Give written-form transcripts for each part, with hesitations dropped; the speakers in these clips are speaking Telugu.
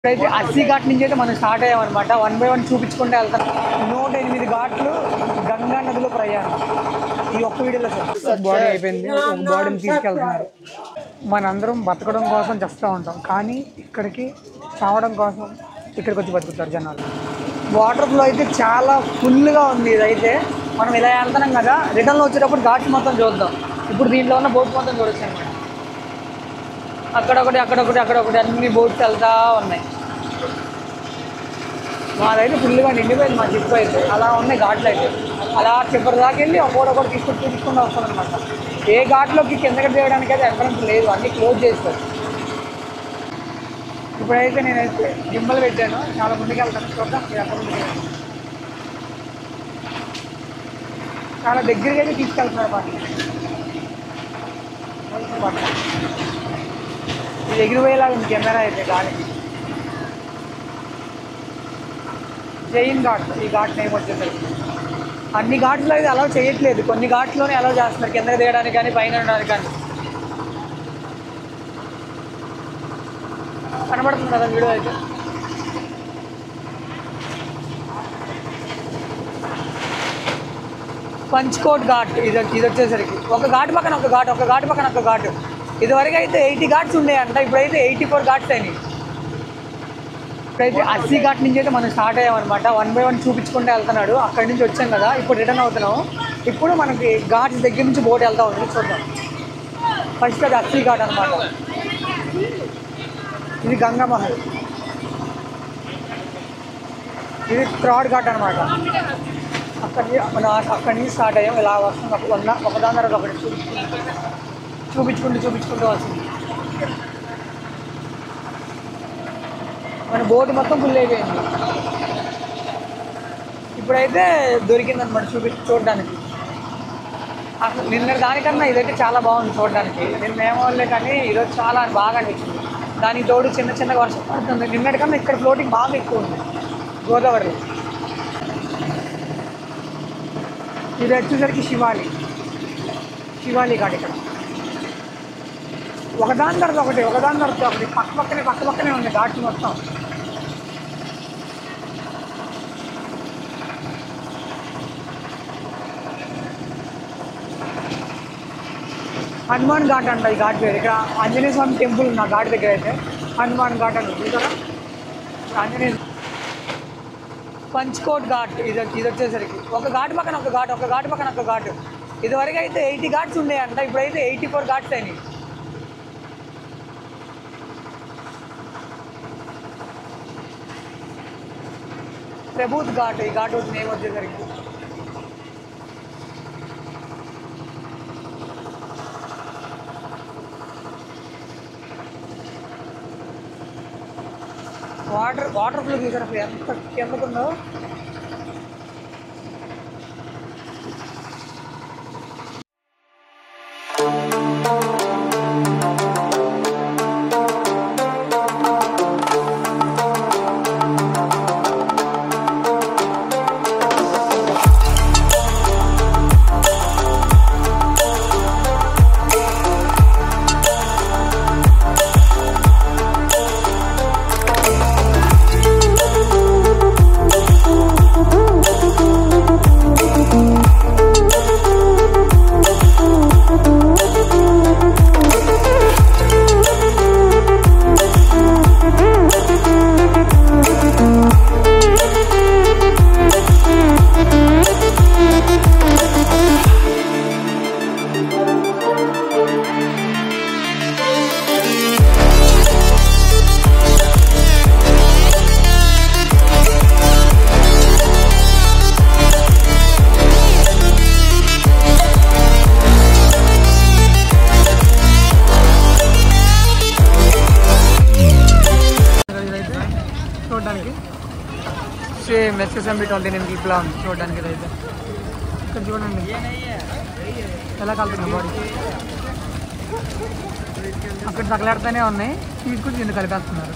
ఇప్పుడైతే అస్సీ ఘాట్ నుంచి అయితే మనం స్టార్ట్ అయ్యామన్నమాట. 1 by 1 చూపించుకుంటే వెళ్తాం. 108 ఘాట్లు గంగా నదిలో ప్రయాణం. ఈ ఒక్క వీడియోలో సార్ బాడీ అయిపోయింది. ఒక బాడీని తీసుకెళ్తున్నారు. మనందరం బతకడం కోసం చేస్తూ ఉంటాం, కానీ ఇక్కడికి చావడం కోసం ఇక్కడికి వచ్చి బతుకుతారు జనాలు. వాటర్ ఫ్లో అయితే చాలా ఫుల్గా ఉంది. ఇదైతే మనం ఇలా వెళ్తున్నాం కదా, రిటర్న్లో వచ్చేటప్పుడు ఘాట్స్ మొత్తం చూద్దాం. ఇప్పుడు దీంట్లో ఉన్న బోట్ మొత్తం చూడొచ్చు అనమాట. అక్కడొకటి అక్కడొకటి అన్ని బోట్స్ వెళ్తూ ఉన్నాయి. మాదైతే ఫుల్గా నిండిపోయింది మా షిప్ అయితే. అలా ఉన్నాయి ఘాట్లు అయితే. అలా చివరి దాకా వెళ్ళి ఒకటి తీసుకుంటూ వస్తాం అనమాట. ఏ ఘాట్లోకి కిందకి దిగడానికి అయితే ఎంట్రన్స్ లేదు, అన్నీ క్లోజ్ చేస్తారు. ఇప్పుడైతే నేనైతే గింబల్ పెట్టాను, చాలా ముందుకు వెళ్తాను. చూద్దాం ఎక్కడ ఉంది. చాలా దగ్గరికి అయితే తీసుకెళ్తున్నారు మాట. ఇది ఎగిరిపోయేలాగా ఉంది కెమెరా అయితే గాలి. జైన్ ఘాట్, ఈ ఘాట్ నేమ్ వచ్చేసరికి. అన్ని ఘాట్లో అయితే అలౌ చేయట్లేదు, కొన్ని ఘాట్లోనే అలౌ చేస్తున్నారు కిందకి దిగడానికి కానీ పైన ఉండడానికి కానీ. కనబడుతుంది కదా వీడియో అయితే. పంచ్కోట్ ఘాట్ ఇది వచ్చేసరికి ఒక ఘాట్ పక్కన ఒక ఘాట్ పక్కన ఒక ఘాట్. ఇదివరకు అయితే 80 ఘాట్స్ ఉండేయంట, ఇప్పుడైతే 84 ఘాట్స్ అయినాయి. ఇప్పుడైతే అస్సీ ఘాట్ నుంచి అయితే మనం స్టార్ట్ అయ్యామన్నమాట. 1 by 1 చూపించుకుంటే వెళ్తున్నాడు. అక్కడి నుంచి వచ్చాం కదా, ఇప్పుడు రిటర్న్ అవుతున్నాము. ఇప్పుడు మనకి ఘాట్స్ దగ్గర నుంచి బోట్ వెళ్తా ఉంది, చూద్దాం. ఫస్ట్ అది అస్సీ ఘాట్ అనమాట. ఇది గంగామహల్, ఇది థర్డ్ ఘాట్ అనమాట. అక్కడి నుంచి స్టార్ట్ అయ్యాం. ఇలా వస్తుంది ఒకదాని తర్వాత ఒకటి చూపించుకుంటూ వస్తుంది. మన బోటు మొత్తం ఫుల్ అయిపోయింది. ఇప్పుడైతే దొరికిందనమాట చూడడానికి. అసలు నిన్న దానికన్నా ఇదైతే చాలా బాగుంది చూడడానికి. నిన్నేమోలే కానీ ఈరోజు చాలా బాగా అనిపించింది. దానికి తోడు చిన్న వర్షం పడుతుంది. నిన్నటికన్నా ఇక్కడ ఫ్లోటింగ్ బాగా ఎక్కువ ఉంది గోదావరిలో. ఇది వచ్చేసరికి శివాలి ఘాట్. ఇక్కడ ఒకదాని తర్వాత ఒకటి పక్కనే ఉంది ఘాట్ మొత్తం. హనుమాన్ ఘాట్ అంట ఈ ఘాట్ పేరు. ఇక్కడ ఆంజనేయ స్వామి టెంపుల్ ఉంది ఆ ఘాట్ దగ్గర అయితే. హనుమాన్ ఘాట్ అని ఉంది కదా ఆంజనేయ. పంచ్కోట్ ఘాట్ ఇది వచ్చేసరికి ఒక ఘాట్ పక్కన ఒక ఘాట్. ఇదివరకు అయితే 80 ఘాట్స్ ఉండేయంట, ఇప్పుడైతే 84 ఘాట్స్ అయినాయి. ప్రభూత్ ఘాట్, ఈ ఘాట్ వచ్చి నేమ్ వచ్చేసరికి. వాటర్ ఫ్లో చూసారు అసలు ఎంత కిందకుందో. చూడడానికి సేమ్ SSMB 29 ఇలా ఉంది చూడడానికి. అయితే ఇక్కడ చూడండి ఎలా కలుపుతుంది బాడీ. అక్కడ తగలాడుతూనే ఉన్నాయి, తీసుకుని దీన్ని కలిపేస్తున్నారు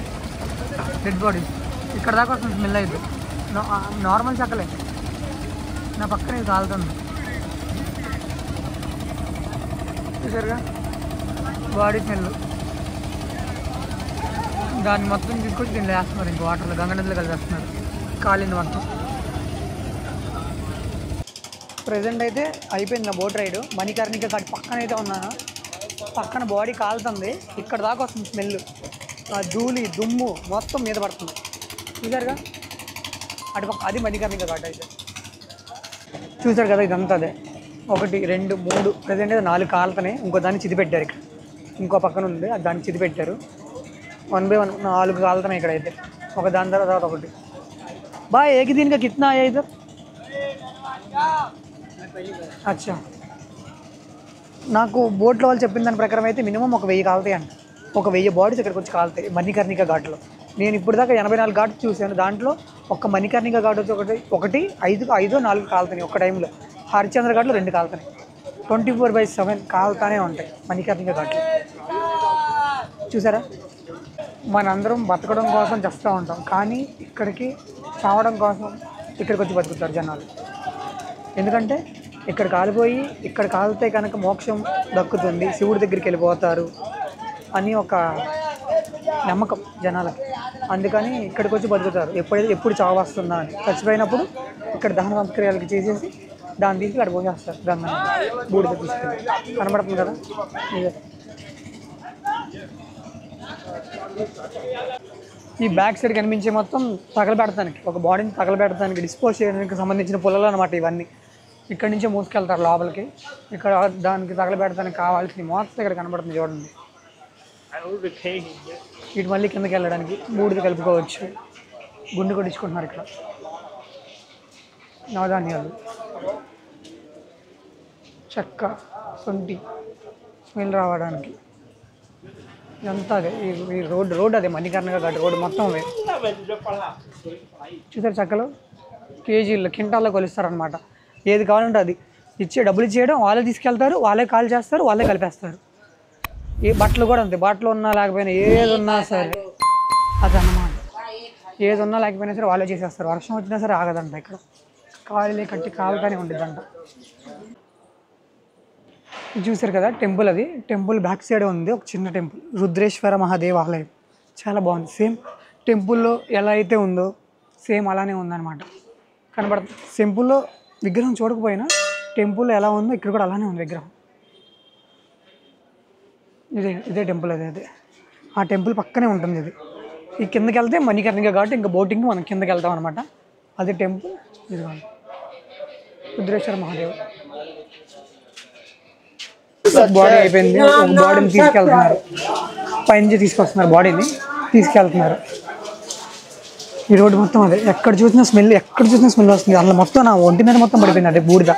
డెడ్ బాడీ. ఇక్కడ దాకా వస్తుంది స్మెల్ అయితే. నార్మల్ చెక్కలే, నా పక్కన ఇది కాలుతుంది చూసారుగా బాడీ స్మెల్. దాన్ని మొత్తం తీసుకొచ్చి దీన్ని వేస్తున్నారు, ఇంక వాటర్లో గంగ నదిలో కలిపేస్తున్నారు కాలింది మొత్తం. ప్రజెంట్ అయితే అయిపోయింది నా బోట్ రైడ్. మణికర్ణిక ఘాట్ పక్కన అయితే ఉన్నాను. పక్కన బాడీ కాలుతుంది, ఇక్కడ దాకా వస్తుంది స్మెల్. ఆ ధూళి దుమ్ము మొత్తం మీద పడుతుంది చూసారుగా. అటు పక్క అది మణికర్ణిక ఘాట్ అయితే చూసారు కదా. ఇదంతా అదే 1 2 3 ప్రజెంట్ అయితే 4 కాలుతున్నాయి. ఇంకో దాన్ని చిది పెట్టారు, ఇక్కడ ఇంకో పక్కన ఉంది దాన్ని చిది పెట్టారు. 1 by 1 4 కాలుతున్నాయి ఇక్కడైతే, ఒక దాని తర్వాత ఒకటి. బాయ్ ఏకి దీనికి కిतना आया इधर? అచ్చా, నాకు బోట్లో వాళ్ళు చెప్పిన దాని ప్రకారం అయితే మినిమం 1000 కాలుతాయి అంట. 1000 బాడీస్ ఇక్కడికి వచ్చి కాలుతాయి మణికర్ణిక ఘాట్లో. నేను ఇప్పుడు దాకా 84 ఘాట్లు చూశాను, దాంట్లో ఒక్క మణికర్ణిక ఘాట్ వచ్చి ఒకటి 5 కాలుతున్నాయి ఒక టైంలో. హరిశ్చంద్ర ఘాట్లో 2 కాలుతున్నాయి. 24/7 కాలుతానే ఉంటాయి మణికర్ణిక ఘాట్లు చూసారా. మనందరం బతకడం కోసం చేస్తూ ఉంటాం, కానీ ఇక్కడికి చావడం కోసం ఇక్కడికి వచ్చి బతుకుతారు జనాలు. ఎందుకంటే ఇక్కడ కాలిపోయి ఇక్కడ కాలితే కనుక మోక్షం దక్కుతుంది, శివుడి దగ్గరికి వెళ్ళిపోతారు అని ఒక నమ్మకం జనాలకి. అందుకని ఇక్కడికి వచ్చి బతుకుతారు. ఎప్పుడు చావు వస్తుందా అని. చచ్చిపోయినప్పుడు ఇక్కడ దహన సంస్కారాలకి చేసేసి దాన్ని తీసి అక్కడ పోసేస్తారు గంగ బూడిద తీసుకెళ్ళి. కనబడుతుంది కదా ఇదే. ఈ బ్యాక్ సైడ్ కనిపించే మొత్తం తగలబెడతానికి, ఒక బాడీని తగలబెడతానికి డిస్పోజ్ చేయడానికి సంబంధించిన పొలాలు అనమాట ఇవన్నీ. ఇక్కడ నుంచే మూసుకెళ్తారు లోపలికి. ఇక్కడ దానికి తగలబెడతానికి కావాల్సింది మొత్తం ఇక్కడ కనబడుతుంది చూడండి. ఇటు మళ్ళీ కిందకి వెళ్ళడానికి బూడిద కలుపుకోవచ్చు. గుండు కొట్టించుకుంటున్నారు ఇక్కడ నవధాన్యాలు, చెక్క, శొంఠి స్మెల్ రావడానికి. ఇదంతా అదే ఈ రోడ్ అదే మణికర్ణిక ఘాట్ రోడ్డు మొత్తం అవే చూసారు. చెక్కలు కేజీల్లో కింటాల్లో కొలుస్తారనమాట. ఏది కావాలంటే అది డబ్బులు ఇచ్చేయడం, వాళ్ళే తీసుకెళ్తారు, వాళ్ళే కాల్ చేస్తారు, వాళ్ళే కలిపేస్తారు. ఏ బట్టలు కూడా అంతే, బట్టలు ఉన్నా లేకపోయినా ఏది ఉన్నా సరే అదన్నమాట. ఏది ఉన్నా లేకపోయినా సరే వాళ్ళే చేసేస్తారు. వర్షం వచ్చినా సరే ఆగదంట ఇక్కడ, కాలులే కట్టి కాలుగానే ఉండిద్దంట. చూసారు కదా టెంపుల్, అది టెంపుల్ బ్యాక్ సైడ్ ఉంది ఒక చిన్న టెంపుల్, రుద్రేశ్వర మహాదేవాలయం. చాలా బాగుంది. సేమ్ టెంపుల్లో ఎలా అయితే ఉందో సేమ్ అలానే ఉందన్నమాట. కనబడుతుంది. టెంపుల్లో విగ్రహం చూడకపోయినా టెంపుల్లో ఎలా ఉందో ఇక్కడ కూడా అలానే ఉంది విగ్రహం. ఇదే టెంపుల్ అదే ఆ టెంపుల్ పక్కనే ఉంటుంది ఇది. ఈ కిందకి వెళ్తే మణికర్ణిక ఘాట్, ఇంకా బోటింగ్ మనం కిందకి వెళ్తాం అనమాట. అది టెంపుల్. ఇది రుద్రేశ్వర మహాదేవ్. బాడీ అయిపోయింది, ఒక బాడీని తీసుకెళ్తున్నారు, పైనుంచి తీసుకొస్తున్నారు, బాడీని తీసుకెళ్తున్నారు. ఈ రోడ్డు మొత్తం అదే, ఎక్కడ చూసినా స్మెల్ వస్తుంది. అందులో మొత్తం నా ఒంటి మీద మొత్తం పడిపోయింది అదే బూడిద.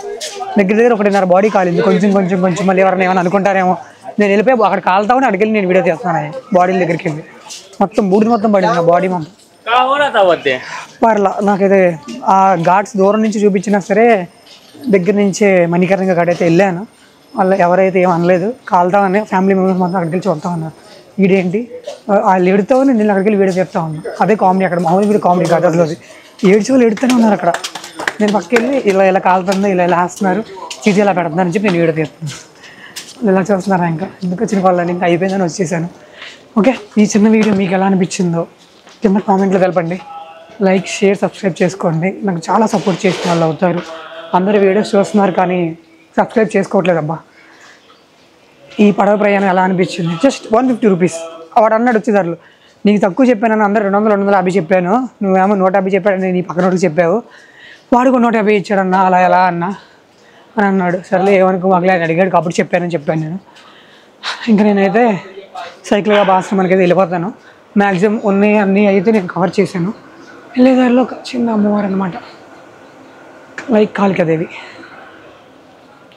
దగ్గర 1.5 బాడీ కాలింది. కొంచెం మళ్ళీ ఎవరైనా ఏమైనా అనుకుంటారేమో. నేను వెళ్ళిపోయి అక్కడ కాలుతామని అక్కడికి వెళ్ళి నేను వీడియో తీస్తున్నాను. బాడీల దగ్గరికి వెళ్ళి మొత్తం బూడిద మొత్తం పడింది నా బాడీ మొత్తం. పర్లా నాకైతే ఆ ఘాట్స్ దూరం నుంచి చూపించినా సరే దగ్గర నుంచే మణికర్ణిక ఘాట్ అయితే వెళ్ళాను. వాళ్ళు ఎవరైతే ఏం అనలేదు. కాలుతామని ఫ్యామిలీ మెంబర్స్ మొత్తం అక్కడికి వెళ్ళి చూస్తూ ఉన్నారు. వీడేంటి వాళ్ళు ఎడుతామని నేను అక్కడికి వెళ్ళి వీడియో చెప్తా ఉన్నాను. అదే కామెడీ. అక్కడ మామూలు వీడియో కామెడీ కాదు అసలు. అది ఏడ్చి వాళ్ళు ఎడుతూనే ఉన్నారు అక్కడ. నేను పక్కకి వెళ్ళి ఇలా కాలుతుందో ఇలా వేస్తున్నారు, చీటీ ఇలా పెడుతున్నారు అని చెప్పి నేను వీడియో తీస్తున్నాను. ఇలా చూస్తున్నారా ఇంకా ఎందుకు వచ్చిన వాళ్ళని ఇంకా అయిపోయిందని వచ్చేసాను. ఓకే, ఈ చిన్న వీడియో మీకు ఎలా అనిపించిందో కింద కామెంట్లో తెలపండి. లైక్, షేర్, సబ్స్క్రైబ్ చేసుకోండి. నాకు చాలా సపోర్ట్ చేసిన వాళ్ళు అవుతారు. అందరూ వీడియోస్ చూస్తున్నారు కానీ సబ్స్క్రైబ్ చేసుకోవట్లేదు. అబ్బా, ఈ పడవ ప్రయాణం ఎలా అనిపించింది? Just 150 rupees. వాడు అన్నాడు వచ్చేదారులు, నీకు తక్కువ చెప్పాను, అందరూ 200-250 చెప్పాను, నువ్వేమో 150 చెప్పాడని నీ పక్కన వాడికి చెప్పావు, వాడు కూడా 150 ఇచ్చాడన్నా, అలా ఎలా అన్నా అని అన్నాడు. సర్లే ఏమనుకో మగలే అని అడిగాడు కాబట్టి చెప్పాను నేను. ఇంకా నేనైతే సైకిల్గా ఆశ్రమానికి అయితే వెళ్ళిపోతాను. మ్యాక్సిమం అన్నీ అయితే నేను కవర్ చేశాను. వెళ్ళేదారిలో ఒక చిన్న అమ్మవారు అనమాట, లైక్ కాళికాదేవి.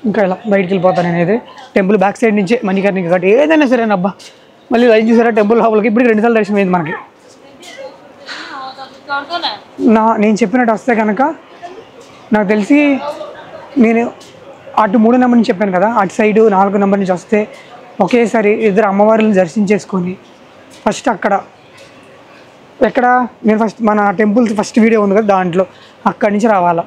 ఇంకా ఇలా బయటికి వెళ్ళిపోతాను నేనైతే. టెంపుల్ బ్యాక్ సైడ్ నుంచే మణికర్ణిక ఘాట్ ఏదైనా సరే అబ్బా. మళ్ళీ లైన్ చూసారా టెంపుల్ లోపలికి ఇప్పటికి 2 సార్లు దర్శనం అయింది మనకి. నేను చెప్పినట్టు వస్తే కనుక నాకు తెలిసి నేను అటు 3 నెంబర్ నుంచి చెప్పాను కదా, అటు సైడు 4 నెంబర్ నుంచి వస్తే ఒకేసారి ఇద్దరు అమ్మవారిని దర్శించేసుకొని ఫస్ట్ ఎక్కడ నేను ఫస్ట్ మన టెంపుల్ ఫస్ట్ వీడియో ఉంది కదా దాంట్లో అక్కడి నుంచి రావాలా.